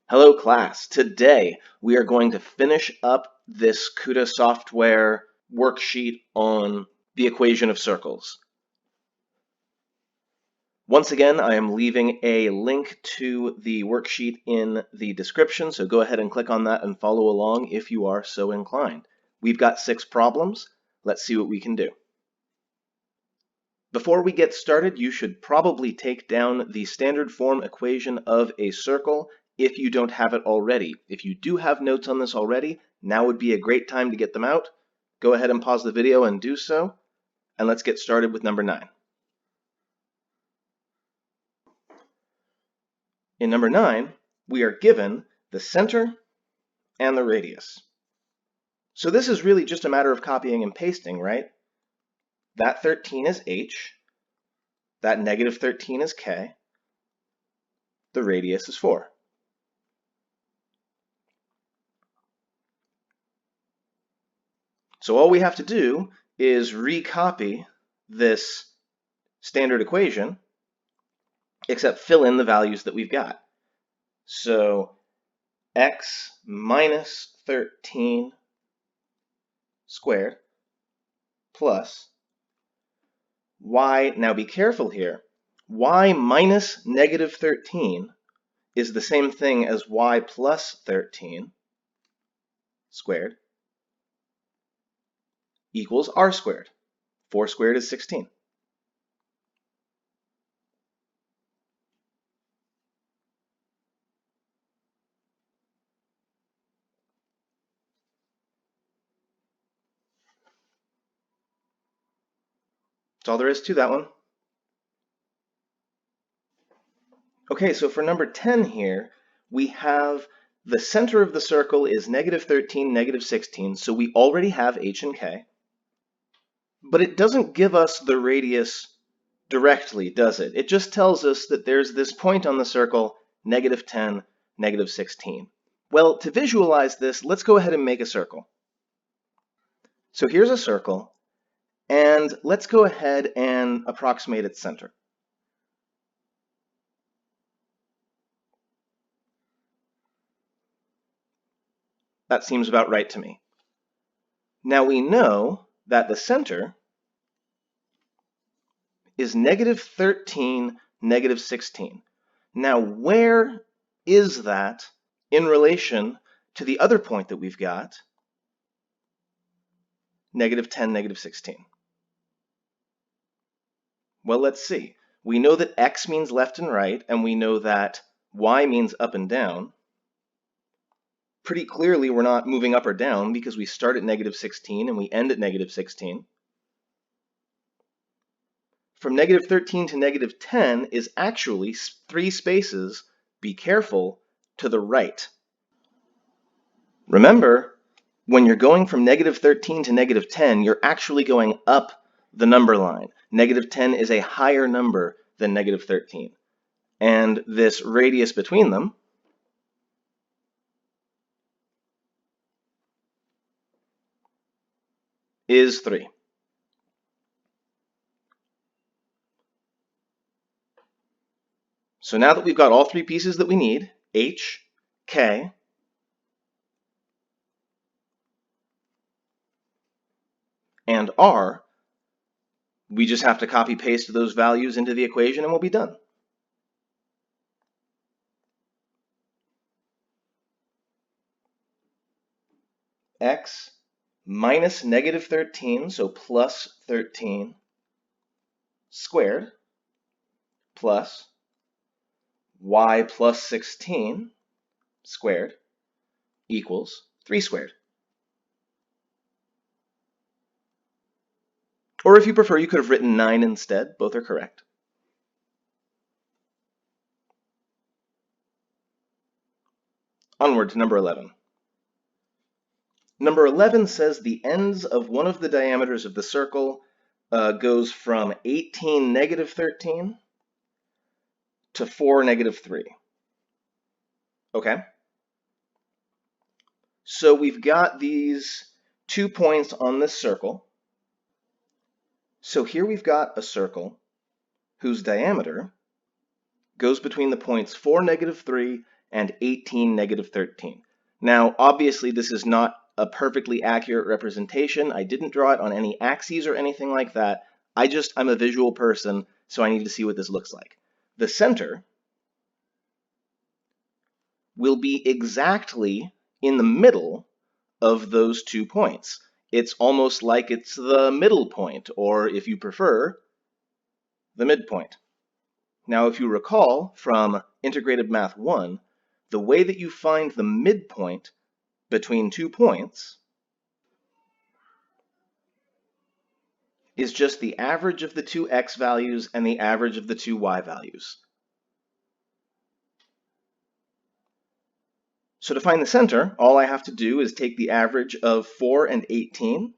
Hello class, today we are going to finish up this CUDA software worksheet on the equation of circles. Once again, I am leaving a link to the worksheet in the description, so go ahead and click on that and follow along if you are so inclined. We've got 6 problems. Let's see what we can do. Before we get started, you should probably take down the standard form equation of a circle if you don't have it already. If you do have notes on this already, now would be a great time to get them out. Go ahead and pause the video and do so, and let's get started with number 9. In number 9, we are given the center and the radius. So this is really just a matter of copying and pasting, right? That 13 is h, that negative 13 is k, the radius is 4. So all we have to do is recopy this standard equation, except fill in the values that we've got. So x minus 13 squared plus y, now be careful here, y minus negative 13 is the same thing as y plus 13 squared equals r squared. 4 squared is 16. That's all there is to that one. Okay, so for number 10 here, we have the center of the circle is negative 13, negative 16, so we already have h and k. But it doesn't give us the radius directly, does it? It just tells us that there's this point on the circle, negative 10, negative 16. Well, to visualize this, let's go ahead and make a circle. So here's a circle, and let's go ahead and approximate its center. That seems about right to me. Now we know that the center is negative 13, negative 16. Now where is that in relation to the other point that we've got, negative 10, negative 16? Well, let's see. We know that x means left and right, and we know that y means up and down. Pretty clearly, we're not moving up or down because we start at negative 16 and we end at negative 16. From negative 13 to negative 10 is actually 3 spaces, be careful, to the right. Remember, when you're going from negative 13 to negative 10, you're actually going up the number line. Negative 10 is a higher number than negative 13. And this radius between them is 3. So now that we've got all 3 pieces that we need, h, k, and r, we just have to copy paste those values into the equation and we'll be done. X minus negative 13, so plus 13 squared, plus y plus 16 squared equals 3 squared. Or if you prefer, you could have written 9 instead. Both are correct. Onward to number 11. Number 11 says the ends of one of the diameters of the circle goes from 18, negative 13 to 4, negative 3. Okay? So we've got these 2 points on this circle. So here we've got a circle whose diameter goes between the points 4, negative 3 and 18, negative 13. Now, obviously, this is not a perfectly accurate representation. I didn't draw it on any axes or anything like that. I'm a visual person, so I need to see what this looks like. The center will be exactly in the middle of those 2 points. It's almost like it's the middle point, or if you prefer, the midpoint. Now, if you recall from Integrated Math 1, the way that you find the midpoint between 2 points is just the average of the 2 x values and the average of the 2 y values. So to find the center, all I have to do is take the average of 4 and 18,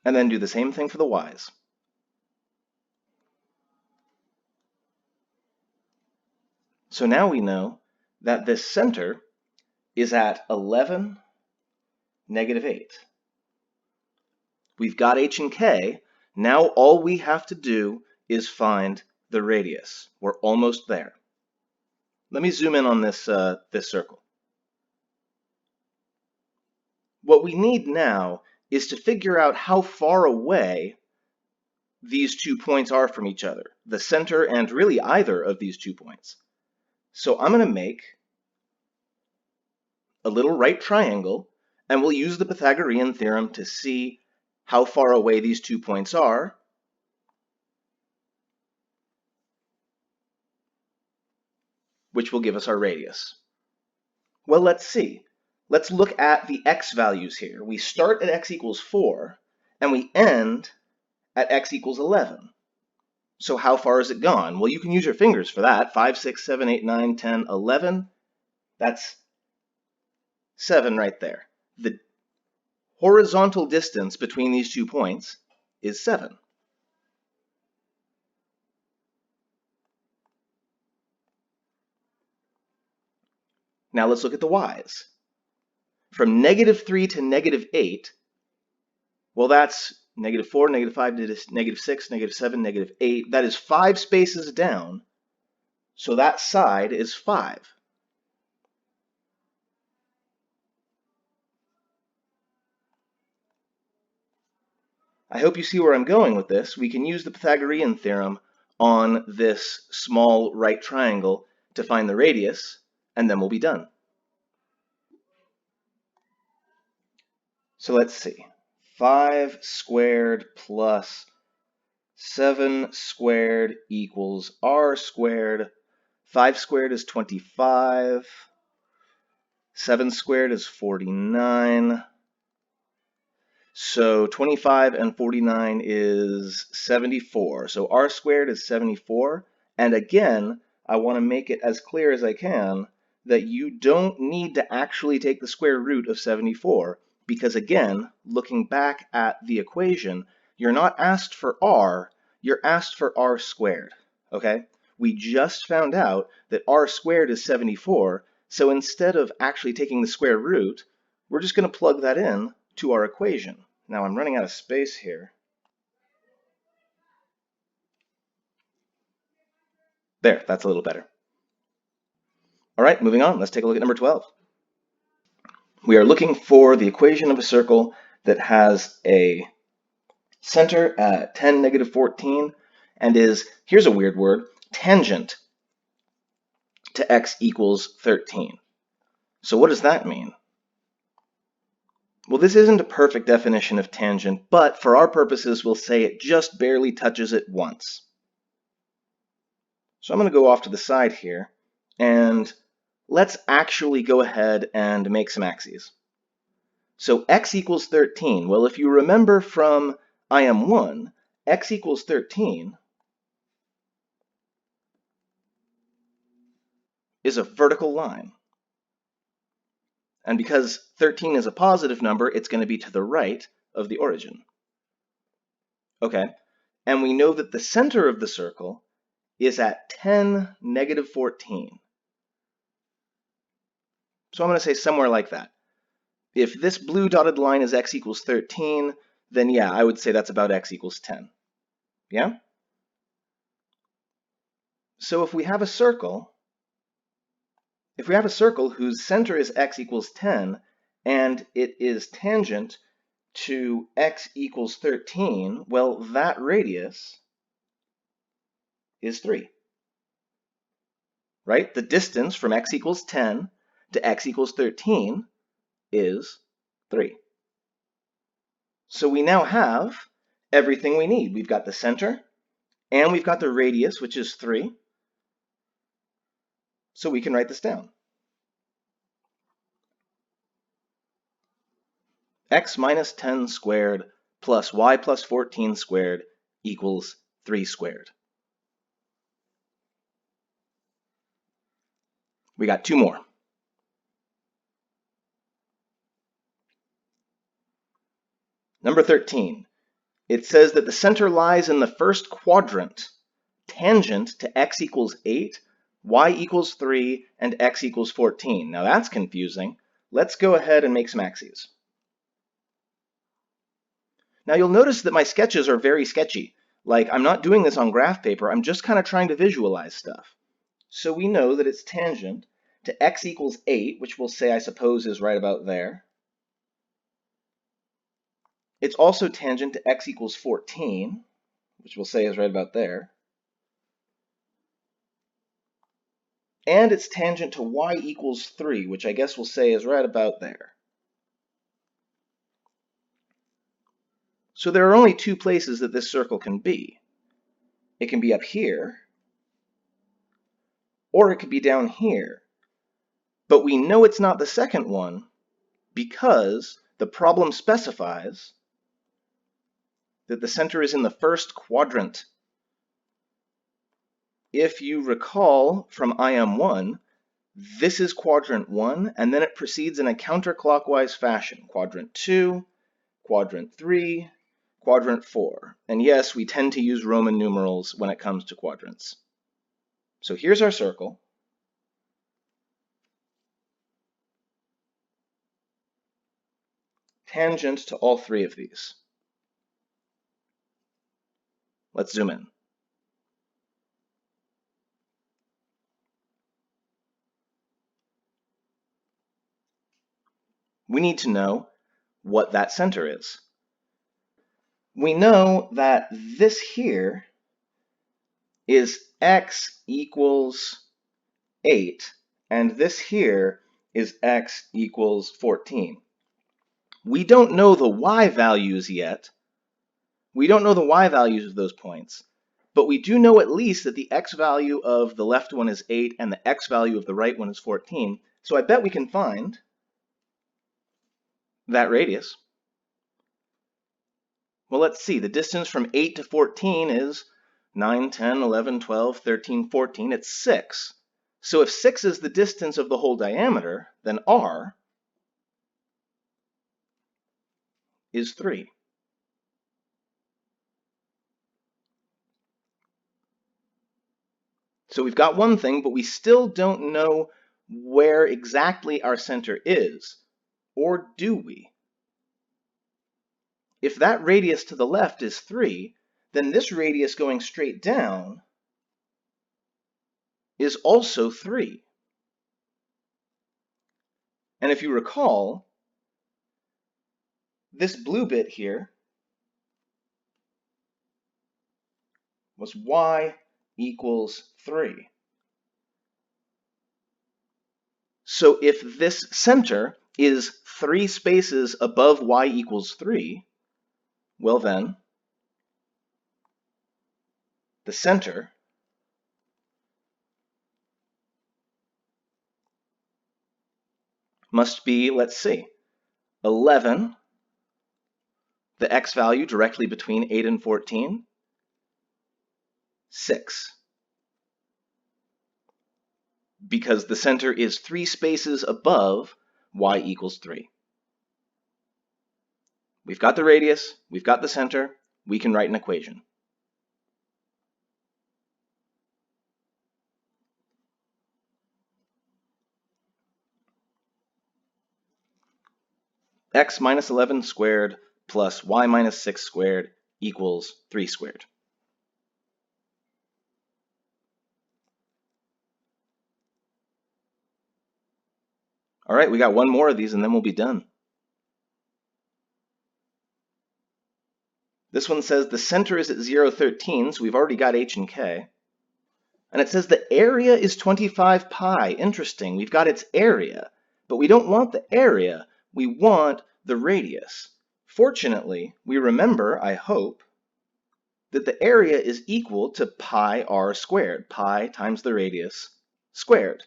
and then do the same thing for the y's. So now we know that this center is at 11, negative 8. We've got h and k. Now all we have to do is find the radius. We're almost there. Let me zoom in on this circle. What we need now is to figure out how far away these 2 points are from each other, the center and really either of these 2 points. So I'm going to make a little right triangle, and we'll use the Pythagorean theorem to see how far away these 2 points are. Which will give us our radius. Well, let's see. Let's look at the x values here. We start at x equals 4, and we end at x equals 11. So how far has it gone? Well, you can use your fingers for that. 5, 6, 7, 8, 9, 10, 11. That's 7 right there. The horizontal distance between these 2 points is 7. Now let's look at the y's. From negative 3 to negative 8, well, that's negative 4, negative 5, negative 6, negative 7, negative 8. That is 5 spaces down, so that side is 5. I hope you see where I'm going with this. We can use the Pythagorean theorem on this small right triangle to find the radius, and then we'll be done. So let's see. 5 squared plus 7 squared equals r squared. 5 squared is 25. 7 squared is 49. So 25 and 49 is 74. So r squared is 74. And again, I want to make it as clear as I can that you don't need to actually take the square root of 74, because again, looking back at the equation, you're not asked for r, you're asked for r squared, okay? We just found out that r squared is 74, so instead of actually taking the square root, we're just going to plug that in to our equation. Now I'm running out of space here. There, that's a little better. All right, moving on. Let's take a look at number 12. We are looking for the equation of a circle that has a center at 10, negative 14, and is, here's a weird word, tangent to x equals 13. So what does that mean? Well, this isn't a perfect definition of tangent, but for our purposes, we'll say it just barely touches it once. So I'm going to go off to the side here, and let's actually go ahead and make some axes. So x equals 13. Well, if you remember from IM1, x equals 13 is a vertical line. And because 13 is a positive number, it's going to be to the right of the origin. Okay, and we know that the center of the circle is at 10, negative 14. So I'm going to say somewhere like that. If this blue dotted line is x equals 13, then yeah, I would say that's about x equals 10. Yeah? So if we have a circle whose center is x equals 10, and it is tangent to x equals 13, well, that radius is 3, right? The distance from x equals 10 to x equals 13 is 3. So we now have everything we need. We've got the center, and we've got the radius, which is 3. So we can write this down. X minus 10 squared plus y plus 14 squared equals 3 squared. We got 2 more. Number 13. It says that the center lies in the first quadrant, tangent to x equals 8, y equals 3, and x equals 14. Now that's confusing. Let's go ahead and make some axes. Now you'll notice that my sketches are very sketchy. Like, I'm not doing this on graph paper, I'm just kind of trying to visualize stuff. So we know that it's tangent to x equals 8, which we'll say, I suppose, is right about there. It's also tangent to x equals 14, which we'll say is right about there. And it's tangent to y equals 3, which I guess we'll say is right about there. So there are only 2 places that this circle can be. It can be up here, or it could be down here. But we know it's not the second one because the problem specifies that the center is in the first quadrant. If you recall from IM1, this is quadrant 1, and then it proceeds in a counterclockwise fashion. Quadrant 2, quadrant 3, quadrant 4. And yes, we tend to use Roman numerals when it comes to quadrants. So here's our circle. Tangent to all 3 of these. Let's zoom in. We need to know what that center is. We know that this here is x equals 8, and this here is x equals 14. We don't know the y values yet. We don't know the y values of those points, but we do know at least that the x value of the left one is 8 and the x value of the right one is 14. So I bet we can find that radius. Well, let's see. The distance from 8 to 14 is 9, 10, 11, 12, 13, 14. It's 6. So if 6 is the distance of the whole diameter, then r is 3. So we've got one thing, but we still don't know where exactly our center is. Or do we? If that radius to the left is 3, then this radius going straight down is also 3. And if you recall, this blue bit here was y equals 3. So if this center is 3 spaces above y equals 3, well then, the center must be, let's see, 11, the x value directly between 8 and 14, 6. Because the center is 3 spaces above y equals 3. We've got the radius, we've got the center, we can write an equation. X minus 11 squared plus y minus 6 squared equals 3 squared. All right, we got one more of these and then we'll be done. This one says the center is at 0, 13, so we've already got h and k. And it says the area is 25 pi. Interesting, we've got its area, but we don't want the area, we want the radius. Fortunately, we remember, I hope, that the area is equal to pi r squared, pi times the radius squared.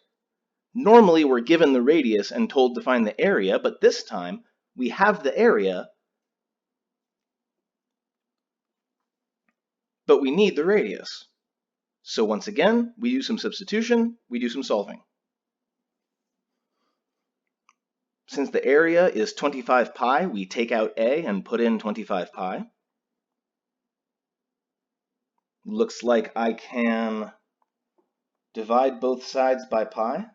Normally we're given the radius and told to find the area, but this time we have the area, but we need the radius. So once again, we do some substitution, we do some solving. Since the area is 25 pi, we take out a and put in 25 pi. Looks like I can divide both sides by pi.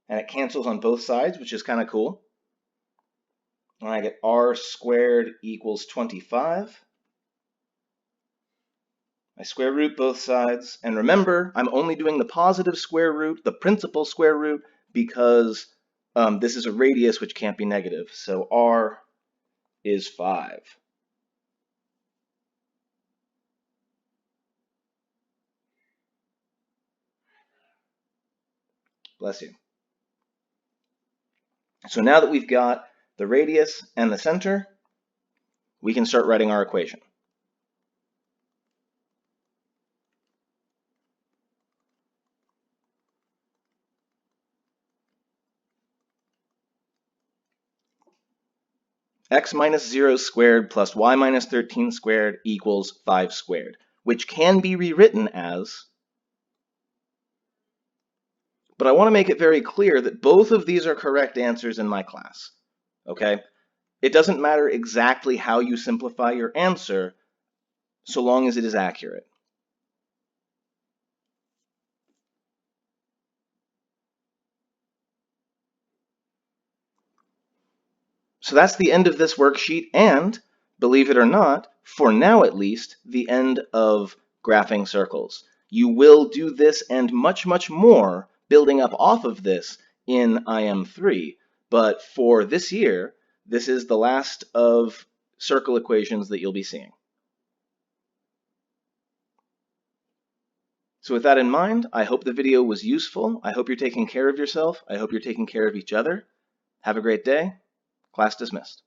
And it cancels on both sides, which is kind of cool. And I get r squared equals 25. I square root both sides. And remember, I'm only doing the positive square root, the principal square root, because this is a radius which can't be negative. So r is 5. Bless you. So now that we've got the radius and the center, we can start writing our equation. X minus 0 squared plus y minus 13 squared equals 5 squared, which can be rewritten as, but I want to make it very clear that both of these are correct answers in my class, okay? It doesn't matter exactly how you simplify your answer, so long as it is accurate. So that's the end of this worksheet and, believe it or not, for now at least, the end of graphing circles. You will do this and much, much more building up off of this in IM3, but for this year, this is the last of circle equations that you'll be seeing. So with that in mind, I hope the video was useful. I hope you're taking care of yourself. I hope you're taking care of each other. Have a great day. Class dismissed.